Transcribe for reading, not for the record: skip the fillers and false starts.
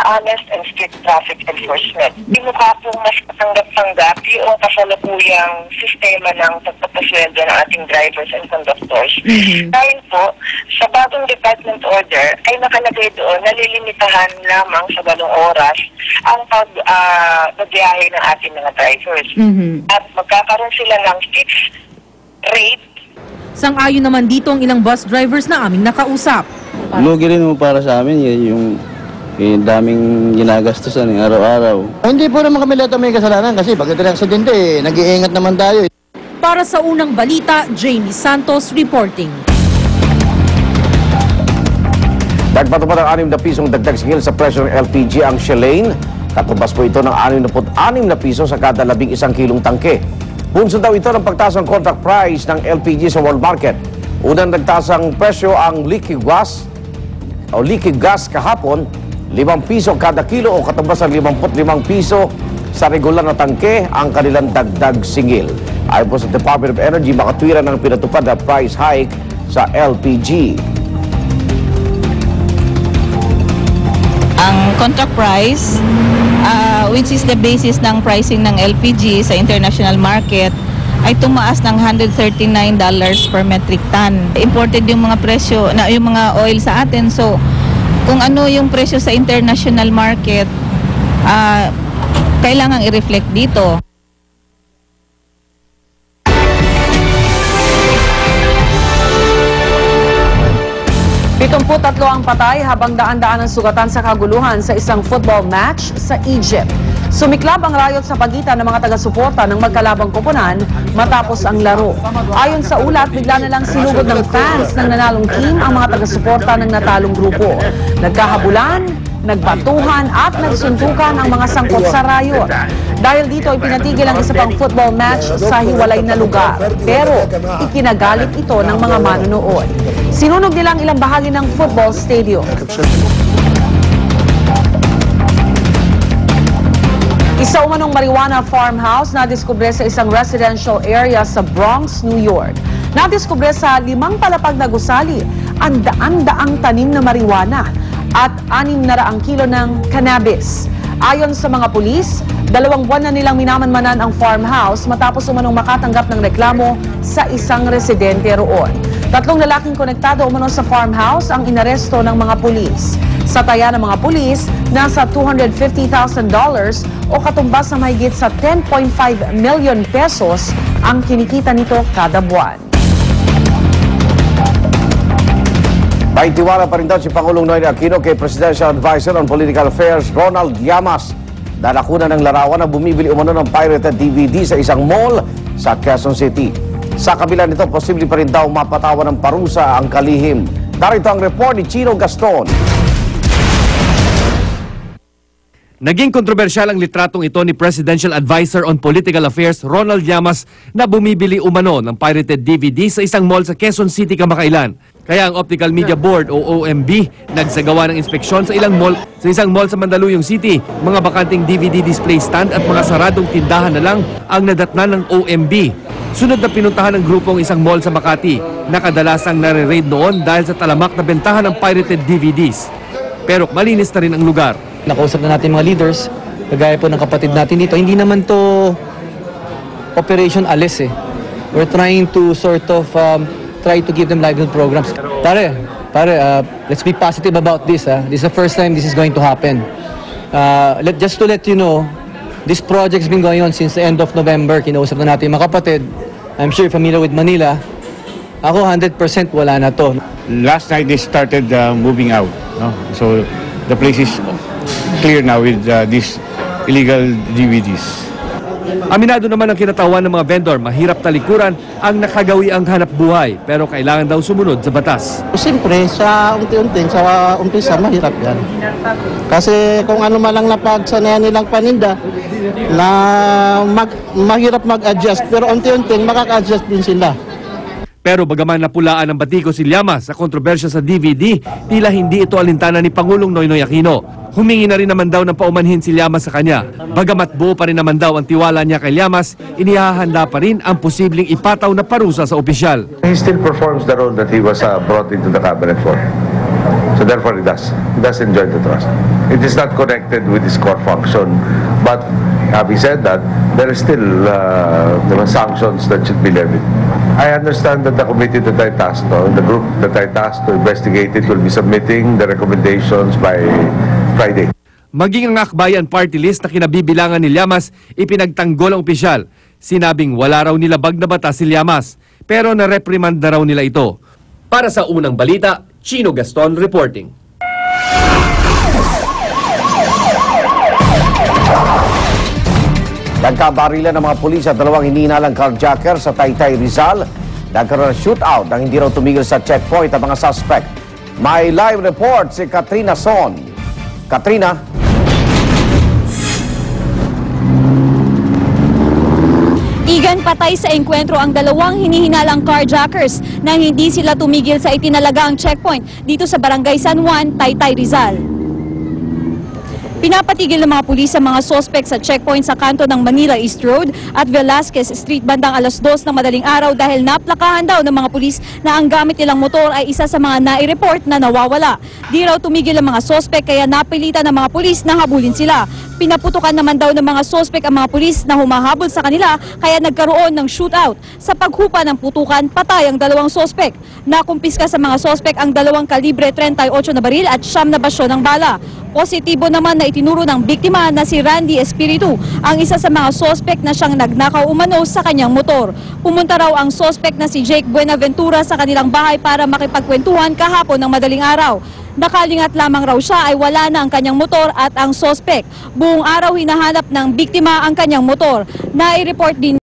honest and strict traffic enforcement. Hindi mukha pong mas katanggap-tanggap yung kasalukuyang sistema ng pagpapasweldo ng ating drivers and conductors. Dahil po, sa bagong department order ay nakalagay doon na lilimitahan lamang sa 8 oras ang pagbiyahe ng ating mga drivers. At magkakaroon sila ng fixed rate. Sang-ayon naman dito ang ilang bus drivers na aming nakausap. Lugi rin mo para sa amin yung daming ginagastusan araw-araw. Hindi po naman kami lahat may kasalanan kasi pag ito ng aksidente, nag-iingat naman tayo. Para sa unang balita, Jamie Santos reporting. Nagpatupad ng 6 na pisong dagdag singil sa presyo ng LPG ang Shalane. Katumbas po ito ng 66 na piso sa kada 11 kilong tangke. Bunsod daw ito ng pagtaas ng contract price ng LPG sa world market. Unang nagtaas ang presyo ang liquid gas kahapon, 5 piso kada kilo o katumbas ng 55 piso sa regular na tangke ang kanilang dagdag singil. Ayon po sa Department of Energy, makatwiran ng pinatupad na price hike sa LPG. Ang contract price, which is the basis ng pricing ng LPG sa international market, ay tumaas ng $139 per metric ton. Imported yung mga presyo, yung mga oil sa atin. So, kung ano yung presyo sa international market, kailangan i-reflect dito. 73 ang patay habang daan-daan ang sugatan sa kaguluhan sa isang football match sa Egypt. Sumiklab ang riot sa pagitan ng mga taga-suporta ng magkalabang koponan matapos ang laro. Ayon sa ulat, bigla na lang sinugod ng fans ng nanalong team ang mga taga-suporta ng natalong grupo. Nagkahabulan, nagbatuhan at nagsuntukan ang mga sangkot sa riot. Dahil dito ay pinatigil ang isa pang football match sa hiwalay na lugar. Pero ikinagalit ito ng mga manonood. Sinunog nila ang ilang bahagi ng football stadium. Isa umanong marijuana farmhouse na diskubre sa isang residential area sa Bronx, New York. Nadiskubre sa 5 palapag na gusali ang daan-daang tanim na marijuana at 600 kilo ng cannabis. Ayon sa mga pulis, 2 buwan na nilang minamanmanan ang farmhouse matapos umanong makatanggap ng reklamo sa isang residente roon. 3 lalaking konektado umano sa farmhouse ang inaresto ng mga pulis. Sa taya ng mga pulis, nasa $250,000 o katumbas na mahigit sa 10.5 million pesos ang kinikita nito kada buwan. May tiwala pa rin daw si Pangulong Noynoy Aquino kay Presidential Advisor on Political Affairs Ronald Llamas na nakuna ng larawan na bumibili umano ng pirated DVD sa isang mall sa Quezon City. Sa kabila nito, posible pa rin daw mapatawan ng parusa ang kalihim. Narito ang report ni Chino Gaston. Naging kontrobersyal ang litratong ito ni Presidential Advisor on Political Affairs Ronald Llamas na bumibili umano ng pirated DVD sa isang mall sa Quezon City kamakailan. Kaya ang Optical Media Board o OMB nagsagawa ng inspeksyon sa isang mall sa Mandaluyong City. Mga bakanting DVD display stand at mga saradong tindahan na lang ang nadatnan ng OMB. Sunod na pinuntahan ng grupong isang mall sa Makati na kadalasang nare-raid noon dahil sa talamak na bentahan ng pirated DVDs. Pero malinis na rin ang lugar. Nakausap na natin mga leaders, kagaya po ng kapatid natin dito. Hindi naman to operation alis eh. We're trying to sort of try to give them livelihood programs. Pare, let's be positive about this. This is the first time this is going to happen. Just to let you know, this project's been going on since the end of November. Kinausap na natin mga kapatid. I'm sure you're familiar with Manila. Ako 100% wala na to. Last night they started moving out. No? So the place is clear now with these illegal DVDs. Aminado naman ang kinatawan ng mga vendor, mahirap talikuran ang nakagawi ang hanap buhay, pero kailangan daw sumunod sa batas. Siyempre, sa unti-unti, sa umpisa, mahirap yan. Kasi kung ano malang napagsanayan nilang paninda, na mahirap mag-adjust, pero unti-unti makaka-adjust din sila. Pero bagaman napulaan ng batiko si Llamas sa kontrobersya sa DVD, tila hindi ito alintana ni Pangulong Noynoy Aquino. Humingi na rin naman daw ng paumanhin si Llamas sa kanya. Bagamat buo pa rin naman daw ang tiwala niya kay Llamas, inihahanda pa rin ang posibleng ipataw na parusa sa opisyal. He still performs the role that he was brought into the cabinet for. So So therefore it does enjoy the trust. It is not connected with its core function, but having said that, there is still sanctions that should be levied. I understand that the committee that I tasked, the group that I tasked to investigate it, will be submitting the recommendations by Friday. Maging ang Akbayan Party List na kinabibilangan ni Llamas, ipinagtanggol ang opisyal. Sinabing wala raw nilabag na batas si Llamas, pero na-reprimand na raw nila ito. Para sa unang balita, Chino Gaston reporting. Nagkabarilan ng mga pulis at dalawang hinihinalang carjacker sa Taytay, Rizal. Nagkaroon ng shootout nang hindi raw tumigil sa checkpoint ang mga suspect. May live report si Katrina Son. Katrina? Igan patay sa engkwentro ang dalawang hinihinalang carjackers nang hindi sila tumigil sa itinalagang checkpoint dito sa Barangay San Juan, Taytay, Rizal. Pinapatigil ng mga pulis ang mga sospek sa checkpoint sa kanto ng Manila East Road at Velasquez Street bandang 2:00 ng madaling araw dahil naplakahan daw ng mga pulis na ang gamit nilang motor ay isa sa mga nai-report na nawawala. Di raw tumigil ang mga sospek kaya napilitan ng mga pulis na habulin sila. Pinaputukan naman daw ng mga sospek ang mga pulis na humahabol sa kanila kaya nagkaroon ng shootout. Sa paghupa ng putukan, patay ang dalawang sospek. Nakumpiska sa mga sospek ang dalawang kalibre 38 na baril at 9 na basyo ng bala. Positibo naman na itinuro ng biktima na si Randy Espiritu, ang isa sa mga sospek na siyang nagnakaw umano sa kanyang motor. Pumunta raw ang sospek na si Jake Buenaventura sa kanilang bahay para makipagkwentuhan kahapon ng madaling araw. Nakalingat lamang raw siya ay wala na ang kanyang motor at ang sospek. Buong araw hinahanap ng biktima ang kanyang motor. Nai-report din